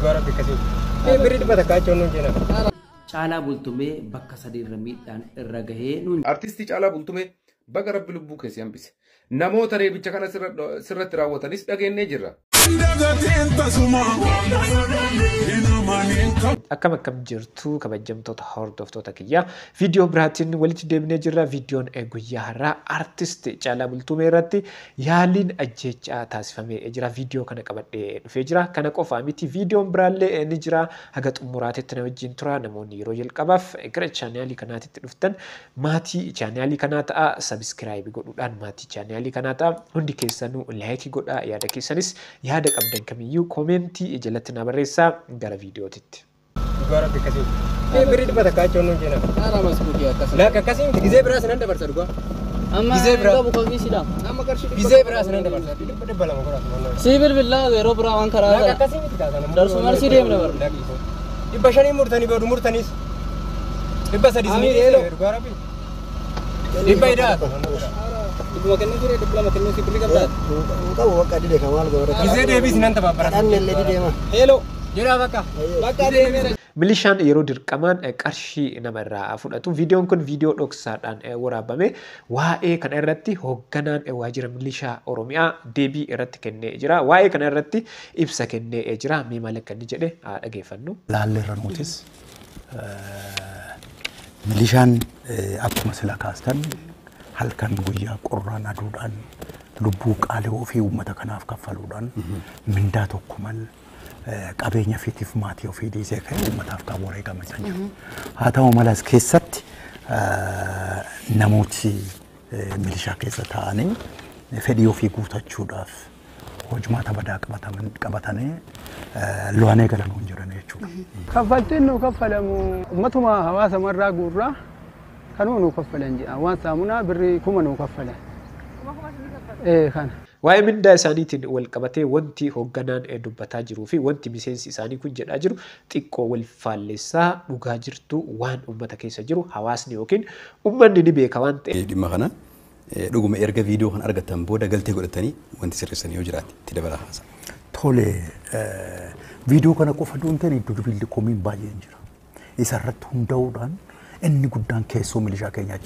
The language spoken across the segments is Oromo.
Gora bikasi. Beri di bata kacho nun jena. Caalaa Bultumee bakka sadiirra miidhaan irra gahee nuun. Artistii Caalaa Bultumee baga rabbi lubbuu keessi hambise. Namoota reebicha kana sirratti raawwatanis dhageenyee jirra. Akkam jirtu kabajamtoota hordoftoota kiyya viidiyoo biraatiin walitti deemnee jirra. Viidiyoon guyyaa har'aa artist Caalaa Bultumee irratti yaaliin ajjechaa taasifamee jira. Viidiyoo kana qabadhee dhufee jira. Kana qofaa miti viidiyoon biraallee ni jira. Haga xumuraatitti na wajjin tura. Namoonni yeroo jalqabaaf gara chaanaalii kanaatitti dhuftan maatii chaanaalii kanaa ta'a subscribe godhuudhaan maatii chaanaalii kanaa ta'a. Hundi keessanuu like godhaa. Yaada keessanis yaada qabdan kamiyyuu komentii jalatti na barreessaa. Gara viidiyootitti. Gora bikasi. Beri di bata kacho nun jena. Ara masbuuti akkasuma. La kakasi gizee biraas nan dabarsa dhugaa. Amma qabu kofiisidha. Amma qarshii gizee biraas nan dabarsa. Dibba lama godha. Sibil billah yeroo biraa waan karaa. La kakasi miti kaasana. Darsu marsii deemna bar. Dibba shanii murtanii boodu murtanis. Dibba sadii sinii dheelo. Gora bi. Dibba idaa. Dibba kennu ture dibba lama kennu sibili qabdaa. Qabu bakka dide kamal gora. Gizee deebis nan tabaabara. Kan nelle dide ma. Hello. Jira bakka. Bakka deemee. Milishaan yeroo dirqamaan qarshii namarraa fudhatu. Viidiyoon kun viidiyoo dhoksaadhaan waraabame. Waa'ee kana irratti hoogganaan waajjira milishaa Oromiyaa deebii irratti kennee jira. Waa'ee kana irratti ibsa kennee jira. Mee maal akka inni jedhe dhageeffannu. Laalleerra nutis milishaan akkuma sila kaastan halkan guyyaa qorraan aduudhaan lubbuu qaalii ofii uummata kanaaf kaffaluudhaan mindaa tokko mal qabeenya fiitiif maatii ofii dhiisee ka'e uummataaf kan wareegamaa jiru. Haa ta'u malas keessatti namooti milishaa keessa taa'anii fedhii ofii guutachuudhaaf hojmaata badaa qabatanii lo'anee galanuu hin jiran jechuudha. Kaffaltiin nu kaffalamu ummatuma hawaasa marraa guurraa kanuu nu kaffalan jedha. Waan saamunaa birrii 1000 nu kaffalan. Kana. Waa'ee mindaa isaaniitiin wal qabatee wanti hoogganaan dubbataa jiruu fi wanti miseensi isaanii kun jedhaa jiru xiqqoo wal faalleessaa dhugaa jirtu waan uummata keessa jiru hawaasni yookiin uummanni ni beeka waan ta'eef. Dhimma kana dhuguma erga viidiyoo kan argatan booda galtee godhatanii wanti sirreessanii yoo jiraate itti dabala haasa. Tole viidiyoo kana qofa duuntanii durbilli komiin baay'een jira. Isarratti hundaa'uudhaan inni guddaan keessoo milishaa keenyaa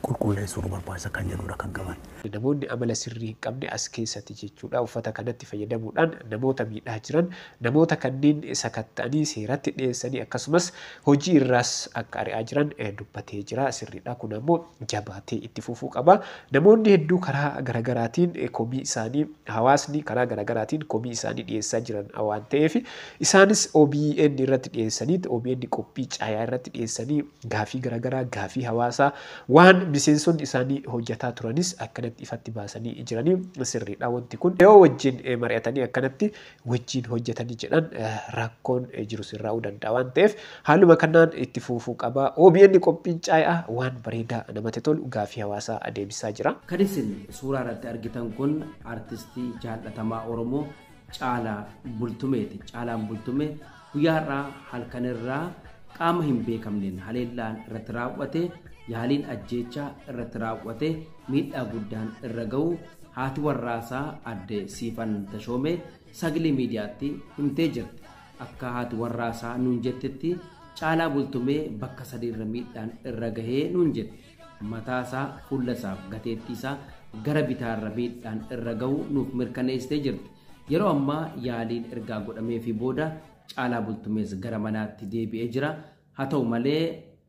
qulqulleessuu nu barbaachisa kan jedhudha kan qaban. Namoonni amala sirrii hin qabne as keessatti jechuudha uffata kanatti fayyadamuudhaan namoota miidhaa jiran namoota kanneen sakatta'anii seeratti dhiyeessanii akkasumas hojii irraas akka ari'aa jiran dubbatee jira. Sirriidha kun ammoo jabaatee itti fufuu qaba. Namoonni hedduu karaa garaagaraatiin komii isaanii hawaasni karaa garaagaraatiin komii isaanii dhiyeessaa jiran waan ta'eef isaanis OBN irratti dhiyeessanii OBN qophii caayaa irratti dhiyeessanii gaafii garaagaraa gaafii hawaasaa waan miseensonni isaanii hojjetaa turanis akkanatti ifatti baasanii jiranii sirriidha. Wanti kun yoo wajjin mari'atanii akkanatti wajjin hojjetanii jedhan rakkoon jiru sirraa'uu danda'a waan ta'eef haaluma kanaan itti fufuu qaba. OBN qophiin caayaa waan bareedaa namatti tolu gaafii hawaasaa adeemsisaa jira. Kan isin suuraa irratti argitan kun artistii jaallatamaa Oromoo Caalaa Bultumeeti. Caalaan Bultumee guyyaa har'aa halkanirraa qaama hin beekamneen haleellaan irratti raawwate yaaliin ajjechaa irratti raawwate miidhaa guddaan irra ga'u haati warraasaa adde Siifan Tashoomee sagalee miidiyaatti himtee jirti. Akka haati warraasaa nuun jettetti Caalaa Bultumee bakka sadiirra miidhaan irra gahee nuun jette. Mataasaa, fuullasaaf gateettiisaa gara bitaarra miidhaan irra ga'u nuuf mirkaneessitee jirti. Yeroo ammaa yaaliin ergaa godhamee fi booda Caalaa Bultumees gara manaatti deebi'ee jira. Haa ta'u malee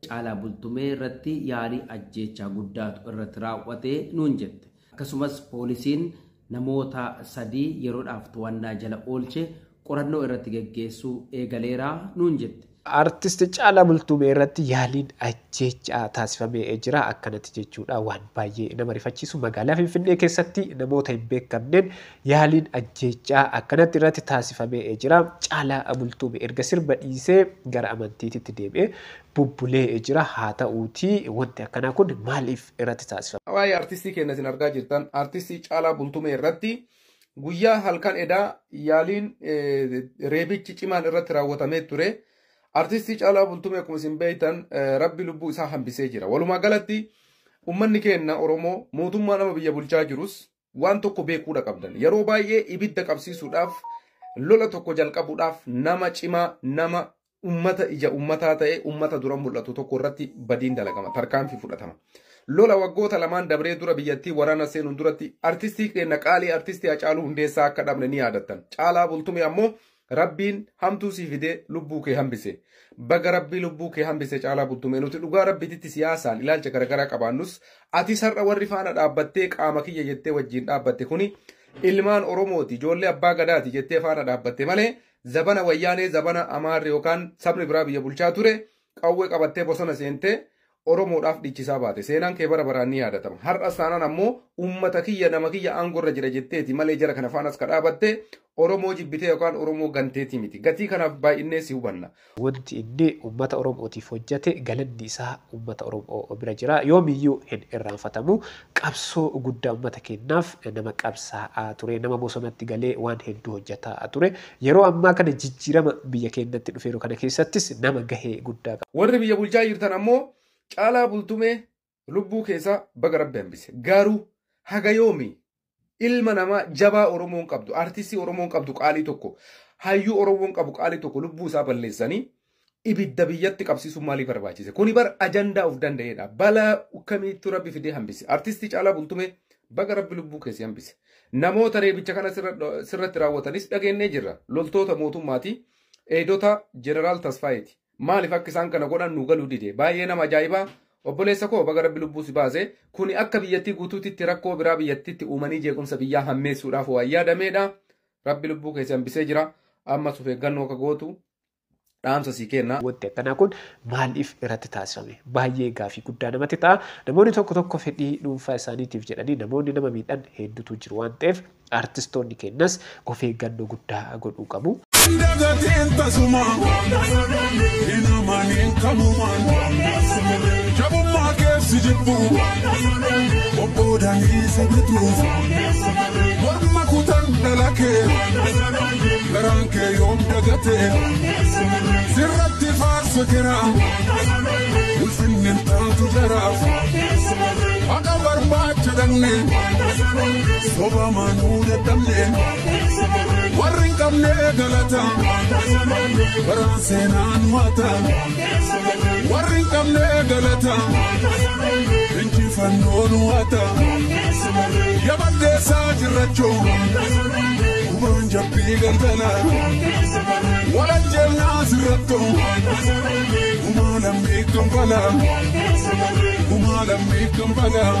Caalaa Bultumee irratti yaalii ajjechaa guddaatu irratti raawwatee nuun jette. Akkasumas poolisiin namoota 3 yeroodhaaf to'annaa jala oolche qorannoo irratti geggeessuu eegaleeraa nuun jette. Artist Caalaa Bultumee irratti yaaliin ajjechaa taasifamee jira akkanatti jechuudha. Waan baay'ee nama rifachiisu magaalaa Finfinnee keessatti namoota hin beekamneen yaaliin ajjechaa akkanatti irratti taasifamee jira. Caalaa Bultumee erga sirba dhiisee gara amantiitti deebi'ee bubbulee jira. Haa ta'uutii wanti akkanaa kun maaliif irratti taasifama? Waa'ee artistii keenya isin argaa jirtan artistii Caalaa Bultumee irratti guyyaa halkan edaa yaaliin reebichi cimaan irratti raawwatamee ture. Artistii Caalaa Bultumee akkuma isin beektan rabbi lubbuu isaa hambisee jira. Walumaa galatti ummanni keenya Oromoo mootummaa nama biyya bulchaa jirus waan tokko beekuudha qabdan. Yeroo baay'ee ibidda qabsiisuudhaaf lola tokko jalqabuudhaaf nama cimaa nama ummata ija ummataa ta'e ummata dura mul'atu tokko irratti badiin dalagama tarkaanfii fudhatama. Lola waggoota lamaan dabree dura biyyattii waraana seenuun duratti artistii keenya qaalii artistii Hacaaluu Hundeessaa akka dhabne ni yaadattan. Caalaa Bultumee ammoo Rabbiin hamtuu sii fidee lubbuu kee hambise. Baga Rabbii lubbuu kee hambise Caalaa Bultumee nuti dhugaa Rabbiititti siyaasaan ilaalcha garagaraa qabaannus ati sar'a warri faana dhaabbattee qaama kiyya jettee wajjin dhaabbatte kuni ilmaan Oromooti ijoollee abbaa gadaati jettee faana dhaabbatte malee zabana wayyaanee zabana Amaarri yookaan sabni biraa biyya bulchaa ture qawwee qabattee bosona seentee Oromoodhaaf dhiichisaa baate seenaan kee bara baraan ni yaadatama. Har'a saanaan ammoo ummata kiyya nama kiyya aangorra jira jetteeti malee jara kana faanas ka dhaabatte Oromoo jibbitee yookaan Oromoo ganteeti miti. Gatii kanaaf baay'inee si hubanna. Wanti inni uummata Oromootiif hojjete galanni isaa uummata Oromoo bira jira. Yoomiyyuu hin irraanfatamu. Qabsoo guddaa uummata keenyaaf nama qabsaa'aa ture. Nama bosonatti galee waan hedduu hojjetaa ture. Yeroo ammaa kana jijjiirama biyya keenyatti dhufeeru kana keessattis nama gahee guddaa qaba. Warri biyya bulchaa jirtan ammoo Caalaa Bultumee lubbuu keessa baga Rabbi hambise. Garuu haga yoomi ilma namaa jabaa Oromoon qabdu artistii Oromoon qabdu qaalii tokko hayyuu Oromoon qabu qaalii tokko lubbuu isaa balleessanii ibidda biyyatti qabsiisuun maaliif barbaachise? Kuni bar ajandaa of danda'eedha. Balaa kamiitu Rabbi fidee hambise. Artistii Caalaa Bultumee baga Rabbi lubbuu keessa hambise. Namoota reebicha kana sirratti raawwatanis dhageenyee jirra. Loltoota mootummaati. Eedota Jeneraal Tasfaayeeti. Maaliif akka isaan kana godhan nu galuu dide? Baay'ee nama ajaa'ibaa. Obboleessa koo baga Rabbi lubbuu si baase. Kuni akka biyyattii guutuutitti rakkoo biraa biyyattiitti uumanii jeequmsa biyyaa hammeessuudhaaf waan yaadameedha. Rabbi lubbuu keessa hambisee jira. Ammas of eeggannoo akka gootu dhaamsa sii kenna. Wanti akkanaa kun maaliif irratti taasifame? Baay'ee gaafii guddaa namatti ta'a. Namoonni tokko tokko fedhii dhuunfaa isaaniitiif jedhanii namoonni nama miidhan hedduutu jiru waan ta'eef artistoonni keenyas of eeggannoo guddaa godhuu qabu. Sirratti faarsu kira ulfinni taatu jaraaf haqa barbaacha danne soba manuu dadhabne warri hin qabne galata baraan seenaan mata warri hin qabne galata injifannoon wata yaballeessaa jirrachuu kubaan jabbii galgala walanjeenyaa sirrattu umaalamii kampala.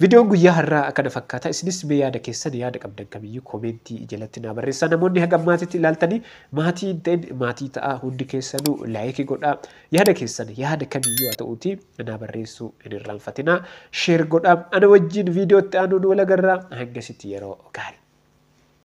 Viidiyoon guyyaa har'aa akkana fakkaata. Isinis mee yaada keessan yaada qabdan kamiyyuu koomentii jalatti naa barreessaa. Namoonni haga maatiitti ilaaltanii maatii ta'in maatii ta'a hundi keessanuu laayikii godhaa. Yaada keessan yaada kamiyyuu haa ta'uuti naa barreessuu hin irraanfatinaa. Sheer godhaa. Ana wajjin viidiyootti aanuun wal agarraa. Hangasitti yeroo gaarii.